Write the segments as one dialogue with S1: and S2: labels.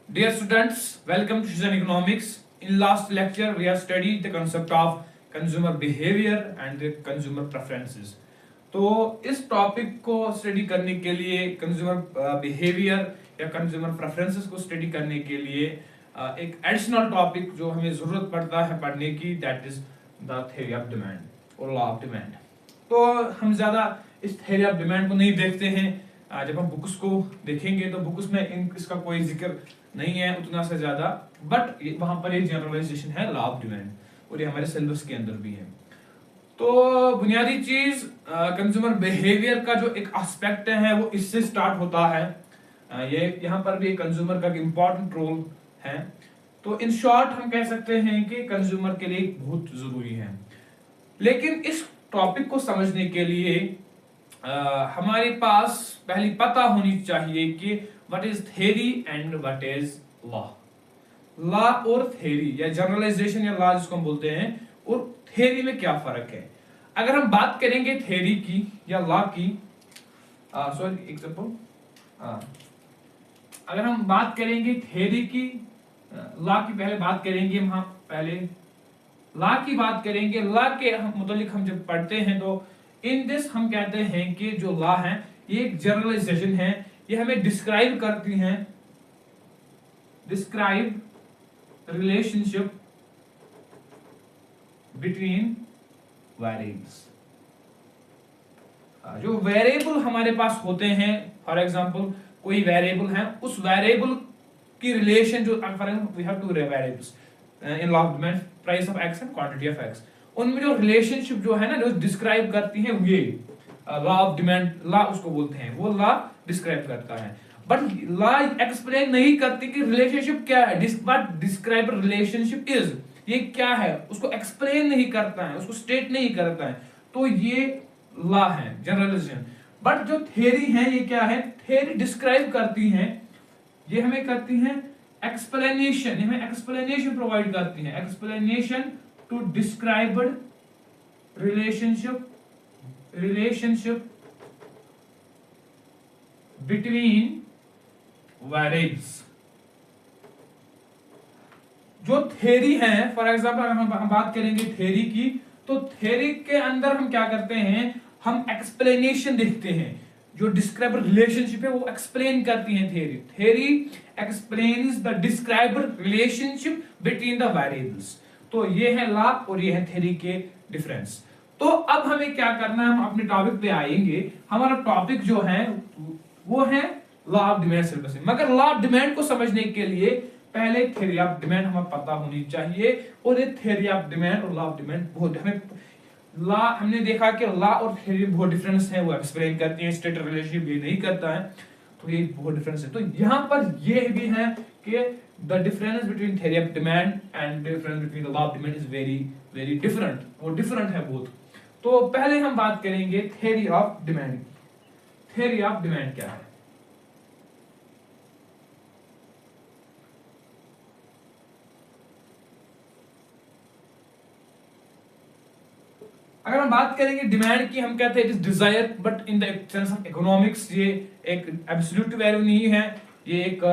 S1: Dear students, welcome to Fusion Economics. In last lecture, we have studied the concept of consumer behavior and the consumer preferences. तो इस topic को study करने के लिए consumer behaviour या consumer preferences को study करने के लिए एक एडिशनल टॉपिक जो हमें जरूरत पड़ता है पढ़ने की, that is the theory of demand और लॉ ऑफ डिमांड। तो हम ज्यादा इस थ्योरी ऑफ डिमांड को नहीं देखते हैं। जब हम बुक्स को देखेंगे तो बुक्स में इसका कोई जिक्र नहीं है उतना से ज्यादा, बट वहां पर एक जनरलाइजेशन है लॉ ऑफ डिमांड और ये हमारे सिलेबस के अंदर भी है। तो बुनियादी चीज कंज्यूमर बिहेवियर का जो एक एस्पेक्ट है वो इससे स्टार्ट होता है। ये यहाँ पर भी कंज्यूमर का इंपॉर्टेंट रोल है। तो इन शॉर्ट हम कह सकते हैं कि कंज्यूमर के लिए बहुत जरूरी है। लेकिन इस टॉपिक को समझने के लिए हमारे पास पहले पता होनी चाहिए कि what is theory and what is law. Law और थ्योरी या जनरलाइजेशन या लॉ जिसको हम बोलते हैं और थ्योरी में क्या फर्क है। अगर हम बात करेंगे थ्योरी की या लॉ की, सॉरी एग्जांपल, अगर हम बात करेंगे थ्योरी की, लॉ की पहले बात करेंगे हम, पहले लॉ की बात करेंगे। लॉ के मुतालिक हम जब पढ़ते हैं तो इन दिस हम कहते हैं कि जो लॉ है ये एक जनरलाइजेशन है, ये हमें डिस्क्राइब करती हैं, डिस्क्राइब रिलेशनशिप बिटवीन वेरिएबल्स। जो वेरिएबल हमारे पास होते हैं, फॉर एग्जांपल कोई वेरिएबल है, उस वेरिएबल की रिलेशन जो for example we have two variables in law of demand, price of X and quantity of X, उनमें जो रिलेशनशिप जो है ना जो डिस्क्राइब करती है ये लॉ ऑफ डिमांड, लॉ उसको बोलते हैं, वो लॉ डिस्क्राइब करता है। बट लॉ एक्सप्लेन नहीं करती कि रिलेशनशिप क्या है, व्हाट डिस्क्राइब रिलेशनशिप इज, ये क्या है, उसको एक्सप्लेन नहीं करता है, उसको स्टेट नहीं करता है। तो ये लॉ है जनरलाइजेशन। बट जो थ्योरी है ये क्या है, थ्योरी डिस्क्राइब करती हैं, ये हमें करती हैं एक्सप्लेनेशन, हमें एक्सप्लेनेशन प्रोवाइड करती हैं, explanation to described relationship between variables. जो थ्योरी है, फॉर एग्जांपल अगर हम बात करेंगे थ्योरी की, तो थ्योरी के अंदर हम क्या करते हैं, हम एक्सप्लेनेशन देखते हैं, जो डिस्क्राइब रिलेशनशिप है वो एक्सप्लेन करती है theory. Theory explains the described relationship between the variables. तो ये है लॉ और ये है थ्योरी के डिफरेंस। तो अब हमें क्या करना है, हम अपने टॉपिक पे आएंगे। हमारा टॉपिक जो है वो है लॉ ऑफ डिमांड सिलेबस में। मगर लॉ ऑफ डिमांड को समझने के लिए पहले थ्योरी ऑफ डिमांड हमें पता होनी चाहिए, और ये थ्योरी ऑफ डिमांड और लॉ ऑफ डिमांड बहुत हमें लॉ, हमने देखा कि लॉ और थ्योरी बहुत डिफरेंस है, वो एक्सप्लेन करती है, स्टेट रिलेशनशिप ये नहीं करता है, तो ये बहुत डिफरेंस है। तो यहां पर ये भी है कि the difference between theory of demand and difference between the law of demand is very very different, वो डिफरेंट है बहुत। तो पहले हम बात करेंगे theory of demand. Theory of demand क्या है? अगर हम बात करेंगे डिमांड की, हम कहते हैं it is desire, but in the sense of economics ये एक एब्सोल्यूट वैल्यू नहीं है, ये एक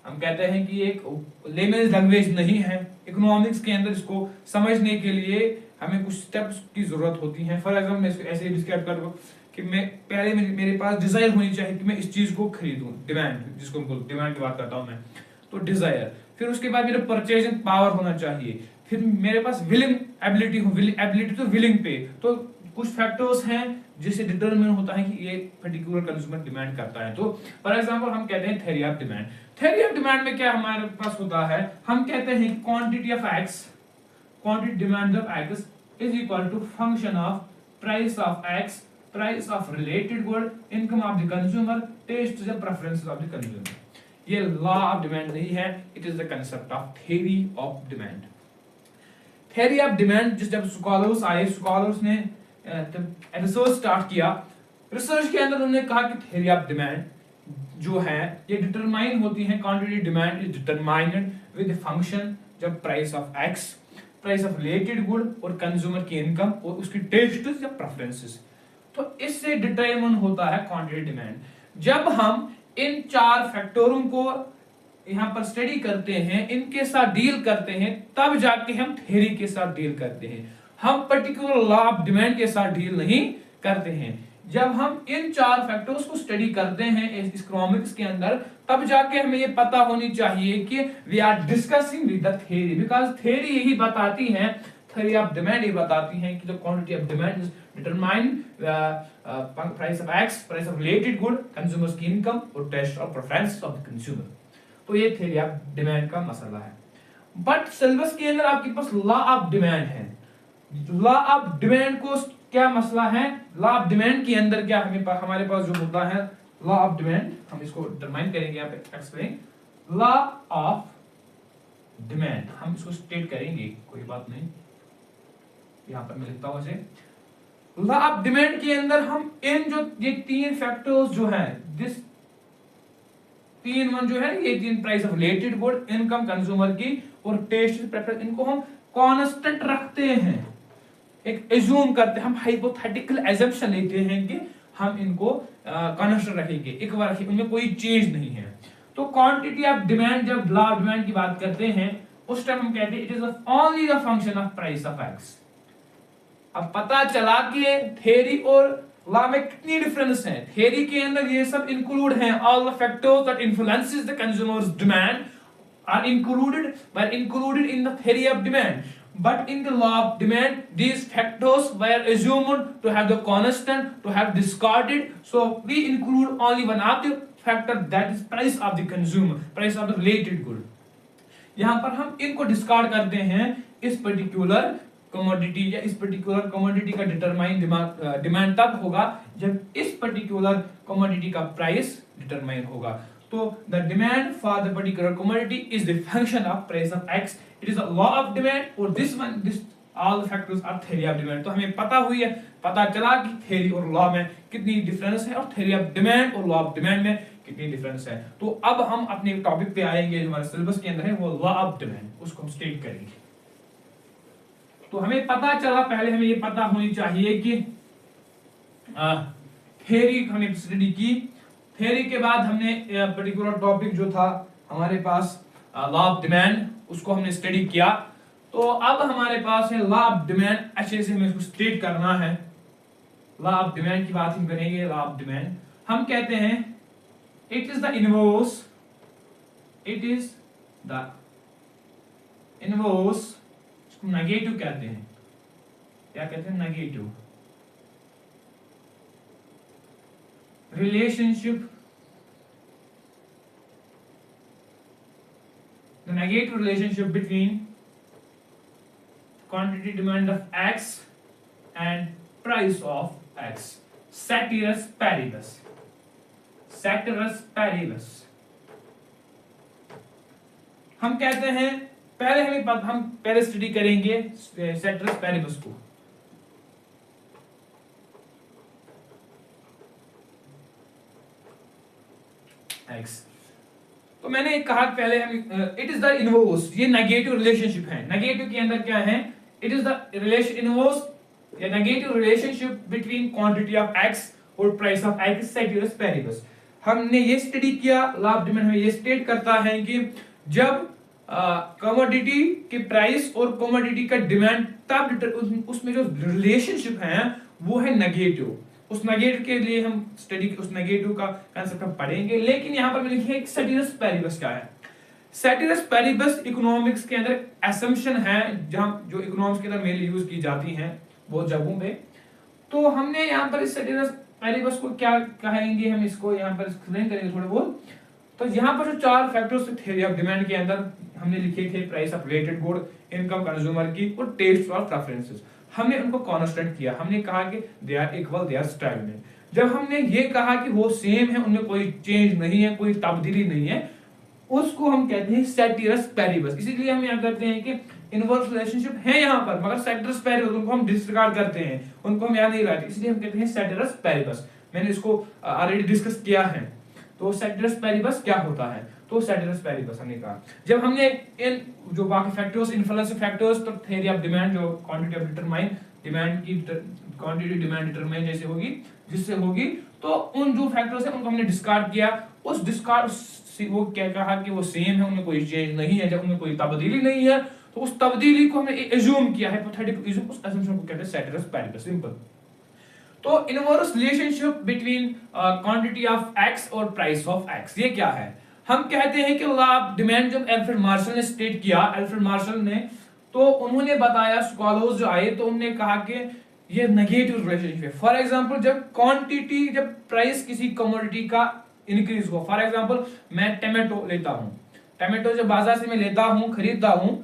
S1: हम कहते हैं कि एक लेमैन्स लैंग्वेज नहीं है। इकोनॉमिक्स के अंदर इसको समझने के लिए हमें कुछ स्टेप्स की जरूरत होती है। फॉर एग्जांपल मैं इसको ऐसे डिस्क्राइब करूंगा कि मैं पहले मेरे पास डिजायर होनी चाहिए कि मैं इस चीज को खरीदूं, डिमांड जिसको हम बोलते, डिमांड की बात करता हूं मैं, तो डिजायर। फिर उसके बाद मेरा परचेजिंग पावर होना चाहिए, फिर मेरे पास विलिंग एबिलिटी हो, एबिलिटी तो विलिंग पे, तो कुछ फैक्टर्स हैं जिससे डिटरमिन होता है कि ये पर्टिकुलर कंज्यूमर डिमांड करता है। तो फॉर एग्जांपल हम कहते हैं theory of demand. Theory of demand में क्या हमारे पास होता है, हम कहते हैं कि quantity of X, quantity demand of X is equal to function of price of X, price of related good, income of the consumer, taste the preferences of the consumer. ये लॉ ऑफ डिमांड नहीं है, it is the concept of theory of demand. Theory of demand जिस जब scholars आए, scholars ने research start किया, research के अंदर उन्होंने कहा कि थ्योरी ऑफ डिमांड जो है ये डिटरमाइन होती है, quantity demand is determined with function जब price of X, price of related good और कंज्यूमर की इनकम और उसकी टेस्ट या प्रेफरेंसेस। तो इससे डिटरमाइन होता है क्वांटिटी डिमांड। जब हम इन चार फैक्टरों को यहाँ पर स्टडी करते हैं, इनके साथ डील करते हैं, तब जाके हम थ्योरी के साथ डील करते हैं। हम पर्टिकुलर लॉ ऑफ डिमांड के साथ डील नहीं करते हैं। जब हम इन चार फैक्टर्स को स्टडी करते हैं इकोनॉमिक्स के अंदर, तब जाके हमें ये पता होनी चाहिए कि we are discussing with the theory, because theory यही बताती है, थ्योरी ऑफ डिमांड ये बताती है कि the quantity of demand is determine price of X, price of related good, consumers की इनकम और टेस्ट और प्रेफरेंस ऑफ द कंज्यूमर। तो ये थ्योरी ऑफ डिमांड का मसला है। बट सिलेबस के अंदर आपके पास लॉ ऑफ डिमांड है। लॉ ऑफ डिमांड को क्या मसला है, लॉ ऑफ डिमांड के अंदर क्या हमारे पास जो मुद्दा है लॉ ऑफ डिमांड, हम इसको डिटरमाइन करेंगे यहाँ पे एक्सप्लेन। लॉ ऑफ डिमांड हम इसको स्टेट करेंगे, कोई बात नहीं, यहाँ पर मैं लिखता हूं इसे। लॉ ऑफ डिमांड के अंदर हम इन जो ये तीन फैक्टर्स जो है, दिस तीन वन जो है, ये तीन price of related good, income consumer की और टेस्ट प्रेफरेंस, इनको हम कांस्टेंट रखते हैं, एक एज्यूम करते हैं, हम हाइपोथेटिकल एजम्पशन लेते हैं कि हम इनको कांस्टेंट रखेंगे, एक बार रखेंगे, उनमें कोई चेंज नहीं है। तो क्वांटिटी ऑफ डिमांड, जब लॉ ऑफ डिमांड की बात करते हैं उस टाइम हम कहते हैं it is only the function of price of x. अब पता चला कि थ्योरी और लॉ में कितनी डिफरेंस है। थ्योरी के अंदर ये सब इंक्लूड हैं, all the factors that influences the consumers demand are included in the theory of demand, but in the law of demand these factors were assumed to have the constant, to have discarded, so we include only one of the factor, that is price of the consumer, price of the related good। यहाँ पर हम इनको discard करते हैं, इस particular commodity या इस particular commodity का डिटरमाइन डिमांड तब होगा जब इस पर्टिकुलर कमोडिटी का प्राइस डिटरमाइन होगा। तो the demand for the particular commodity is the function of price of X, it is a law of demand, और this all factors are theory of demand. तो हमें पता चला कि थ्योरी और लॉ में कितनी डिफरेंस है और थ्योरी ऑफ डिमांड और लॉ ऑफ डिमांड में कितनी डिफरेंस है। तो अब हम अपने टॉपिक पे आएंगे जो हमारे सिलेबस के अंदर है, वो लॉ ऑफ डिमांड, उसको हम स्टेट करेंगे। तो हमें पता चला, पहले हमें ये पता होनी चाहिए कि थ्योरी हमने स्टडी की, थ्योरी के बाद हमने पर्टिकुलर टॉपिक जो था हमारे पास लॉ ऑफ डिमांड, उसको हमने स्टडी किया। तो अब हमारे पास है लॉ ऑफ डिमांड, अच्छे से हमें इसको स्टेट करना है। लॉ ऑफ डिमांड की बात हम करेंगे। लॉ ऑफ डिमांड हम कहते हैं it is the inverse, it is the inverse, इसको नेगेटिव कहते हैं, क्या कहते हैं, negative relationship, the negative relationship between quantity demand of x and price of x, ceteris paribus, ceteris paribus। हम कहते हैं हम पहले स्टडी करेंगे ceteris paribus को। X। तो मैंने कहा पहले हम इट इज द इनवर्स, ये नेगेटिव रिलेशनशिप है। नेगेटिव के अंदर क्या है, it is the relation inverse या negative relationship between quantity of x और price of x, ceteris paribus। हमने ये स्टडी किया, लॉ ऑफ डिमांड में ये स्टेट करता है कि जब कमोडिटी के प्राइस और कमोडिटी का डिमांड, तब उसमें जो रिलेशनशिप है वो है नेगेटिव। उस नेगेटिव के लिए हम स्टडी उस नेगेटिव का कांसेप्ट हम पढ़ेंगे। लेकिन यहाँ पर मैंने लिखा है ceteris paribus क्या है। ceteris paribus इकोनॉमिक्स के अंदर असम्पशन है, जहां जो इकोनॉमिक्स के अंदर मेनली यूज की जाती हैं बहुत जगहों पे। तो हमने यहाँ पर इस ceteris paribus को क्या कहेंगे, हम इसको यहाँ पर एक्सप्लेन करेंगे थोड़े बहुत। तो यहाँ पर जो चार फैक्टर्स थ्योरी ऑफ डिमांड के अंदर हमने लिखे थे, price of related good, income consumer की और टेस्ट और प्रेफरेंसेस, हमने उनको कांस्टेंट किया। हमने कहा कि they are equal, they are stagnant. जब हमने ये कहा कि वो सेम है, उनमें कोई चेंज नहीं है, कोई तब्दीली नहीं है, उसको हम कहते हैं ceteris paribus। इसीलिए हम यहाँ करते हैं कि इनवर्स रिलेशनशिप है यहाँ पर, मगर ceteris paribus उनको हम डिस्कार्ड करते हैं, उनको हम याद नहीं रखते, इसलिए हम कहते हैं ceteris paribus। मैंने इसको ऑलरेडी डिस्कस किया है। तो ceteris paribus क्या होता है, तो ceteris paribus हमने कहा जब हमने इन जो बाकी फैक्टर्स, इन्फ्लुएंस फैक्टर्स, तो थ्योरी ऑफ डिमांड जो क्वांटिटी ऑफ डिटरमाइन डिमांड की क्वांटिटी डिमांड डिटरमाइन जैसे होगी, जिससे होगी, तो उन जो फैक्टर्स हैं उनको हमने डिस्कार्ड किया। उस डिस्कार्ड वो क्या कहा कि वो सेम है, उनमें कोई चेंज नहीं है, जब उनमें कोई तब्दीली नहीं है तो उस तब्दीली को हमने एज्यूम किया, हाइपोथेटिकल एज्यूम, उस असम्पशन को कहते हैं सेटेरस पैरिटस, सिंपल। तो inverse relationship between quantity of x और प्राइस ऑफ एक्स, ये क्या है? हम कहते हैं कि लॉ ऑफ डिमांड जब एल्फ्रेड मार्शल ने स्टेट किया, एल्फ्रेड मार्शल ने, तो उन्होंने बताया, स्कॉलर्स जो आए तो उन्होंने कहा कि ये नेगेटिव रिलेशनशिप है। फॉर एग्जांपल जब क्वांटिटी, जब प्राइस किसी कमोडिटी का इंक्रीज हुआ, फॉर एग्जांपल मैं टमाटो लेता हूं, टमाटो जब बाजार से मैं लेता हूं, खरीदता हूं,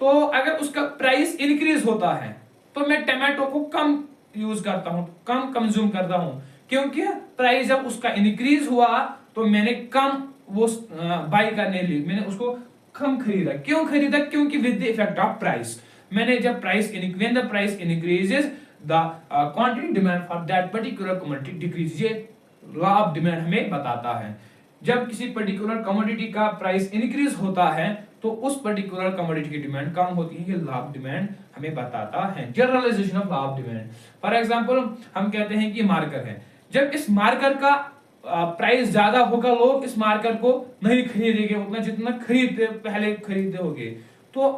S1: तो अगर उसका प्राइस इंक्रीज होता है तो मैं टमाटो को कम यूज करता हूं, कम कंज्यूम करता हूं, क्योंकि प्राइस जब उसका इंक्रीज हुआ तो मैंने कम वो बाय करने ली, मैंने उसको कम खरीदा। क्यों खरीदा? क्योंकि with the effect of price, मैंने जब price when the price increases the quantity demand for that particular commodity decrease. ये लॉ ऑफ डिमांड हमें बताता है, जब किसी पर्टिकुलर कमोडिटी का प्राइस इंक्रीज होता है तो उस पर्टिकुलर कमोडिटी की डिमांड कम होती है। ये लॉ ऑफ डिमांड हमें बताता है, generalization of law of demand. For example हम कहते हैं कि मार्कर है, जब इस मार्कर का प्राइस ज्यादा होगा, लोग इस मार्कर को नहीं खरीदेंगे उतना जितना पहले खरीदते होंगे। तो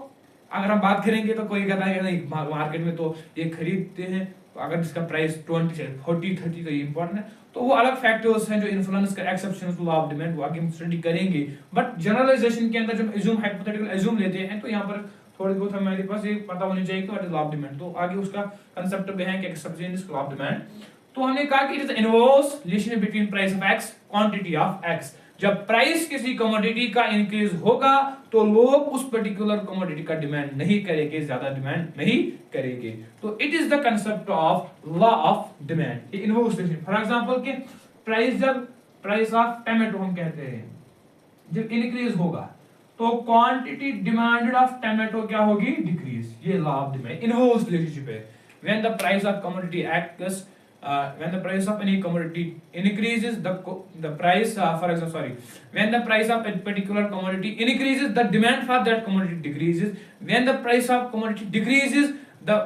S1: अगर हम बात करेंगे तो कोई कहता है कि नहीं, मार्केट में तो ये खरीदते हैं, तो अगर इसका प्राइस 20 से 40 30 तो ये इंपॉर्टेंट है, तो वो अलग फैक्टर्स हैं जो इन्फ्लुएंस कर एक्सेप्शंस लॉ ऑफ डिमांड, वो आगे हम स्टडी करेंगे। बट जनरलाइजेशन के अंदर जब एज्यूम, हाइपोथेटिकल एज्यूम लेते हैं, तो यहाँ पर थोड़ी बहुत हमारे पास ये पता होनी चाहिए कि what is law of demand. तो आगे उसका कांसेप्ट भी है कि एक्सेप्शंस लॉ ऑफ डिमांड। तो हमने कहा कि it is inverse relation between price of X, quantity of x. जब प्राइस किसी कमोडिटी का इंक्रीज होगा तो लोग उस पर्टिकुलर कमोडिटी का डिमांड नहीं करेंगे, ज्यादा डिमांड नहीं करेंगे। तो it is the concept of law of demand, inverse relation. For example के प्राइस, जब प्राइस ऑफ टमाटो हम कहते हैं जब इंक्रीज होगा तो क्वांटिटी डिमांडेड ऑफ टमाटो क्या होगी? डिक्रीज। ये law of demand inverse relationship है। When the price of commodity acts when the price of any commodity increases, the price for example, when the price of a particular commodity increases, the demand for that commodity decreases. When the price of commodity decreases, the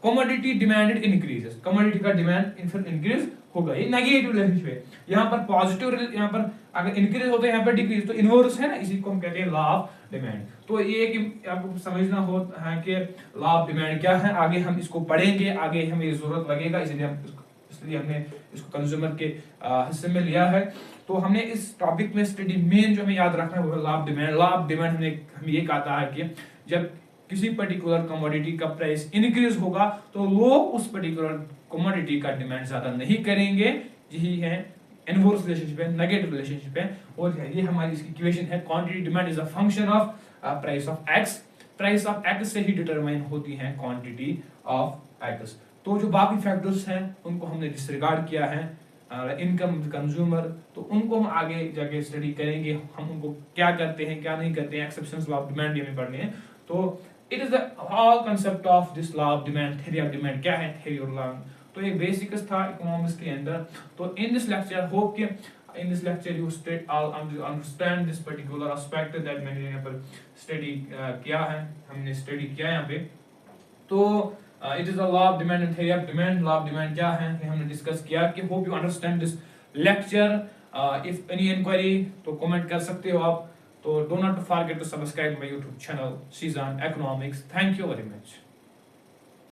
S1: commodity demanded increases. commodity का demand increase होगा। ये negative relationship है। यहाँ पर positive, यहाँ पर अगर increase होता है, यहाँ पर डिक्रीज, तो इनवर्स है ना, इसी को हम कहते हैं लॉ ऑफ डिमांड। तो ये कि आपको समझना हो है कि लॉ ऑफ डिमांड क्या है, आगे हम इसको पढ़ेंगे, आगे हमें जरूरत लगेगा, इसलिए हमने इसको कंज्यूमर के हिस्से में लिया है। तो हमने इस टॉपिक में स्टडी मेन जो हमें याद रखना है वो है law of demand. Law of demand हमें ये कहता है कि जब किसी पर्टिकुलर कमोडिटी का प्राइस इंक्रीज होगा तो लोग उस पर्टिकुलर कमोडिटी का डिमांड ज्यादा नहीं करेंगे। यही है इनवर्स रिलेशनशिप है, नेगेटिव रिलेशनशिप है। और ये हमारी इसकी इक्वेशन है, quantity demand is a function of price of X. Price of x से ही डिटरमाइन होती है क्वांटिटी ऑफ एक्स। तो जो बाकी फैक्टर्स हैं उनको हमने डिसरिगार्ड किया है, इनकम, कंज्यूमर, तो उनको हम आगे जाके स्टडी करेंगे, हम उनको क्या करते हैं क्या नहीं करते हैं, एक्सेप्शंस लॉ ऑफ डिमांड भी हमें पढ़ने हैं। तो it is the whole concept of this law of demand. Theory of demand क्या है, थ्योरी और लॉ, तो ये बेसिक्स था इकोनॉमिक्स के अंदर। तो इन दिस लेक्चर होप कि in this lecture you understand this particular aspect that मैंने यहाँ पर स्टडी किया है, हमने स्टडी किया यहाँ पे। तो it is a law of demand and theory of demand। law of demand क्या है ये हमने डिस्कस किया कि hope you understand this lecture। if any inquiry तो कमेंट कर सकते हो आप। तो do not forget to subscribe my YouTube channel Season Economics। Thank you very much।